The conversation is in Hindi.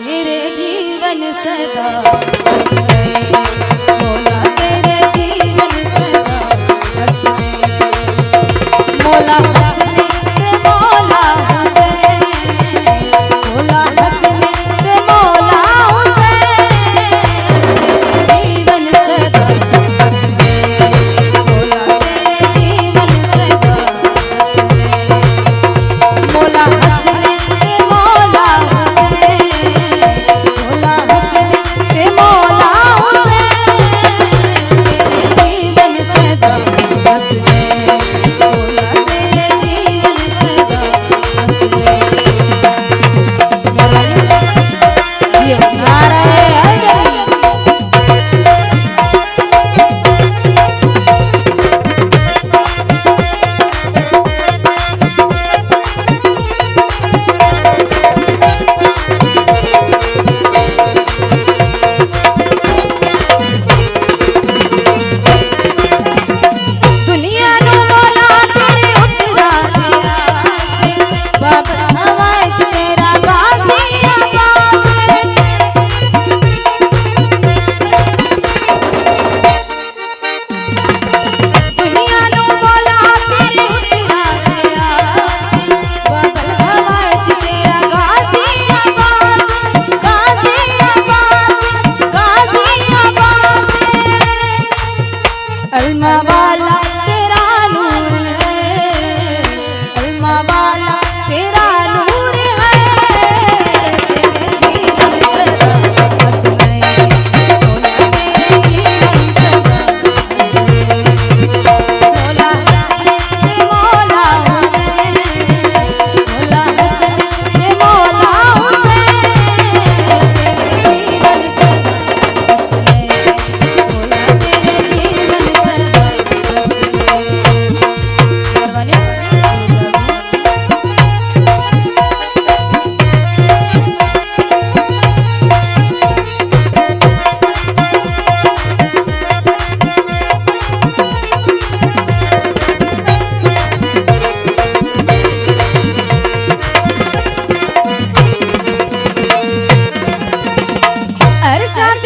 तेरे जीवन सदा बस गए, मौला तेरे जीवन सदा बस गए। मौला हसने से मौला हुसैन, मौला हसने से मौला हुसैन, तेरे जीवन सदा बस गए, मौला तेरे जीवन सदा बस गए। मौला हसने से मौला हुसैन, मौला हसने से मौला हुसैन, तेरे जीवन सदा बस गए, मौला तेरे जीवन सदा बस गए। जी आ रहे हैं दुनिया नु मौला तेरे उतरा दिया से, बाबर हवाए च तेरा गाजी आवाज़। दुनिया नु मौला तेरे उतरा दिया से, बाबर हवाए च तेरा गाजी आवाज़, गाजी आवाज़, गाजी आवाज़। अलमा वाला तेरा नूर है, अलमा वाला तेरा नूर है, तेरे जीवन सदा बस गए, मौला तेरे जीवन सदा बस गए। मौला हसने से मौला हुसैन, मौला हसने से मौला हुसैन, तेरे जीवन सदा बस गए, मौला तेरे जीवन सदा बस गए। परवाने अरशद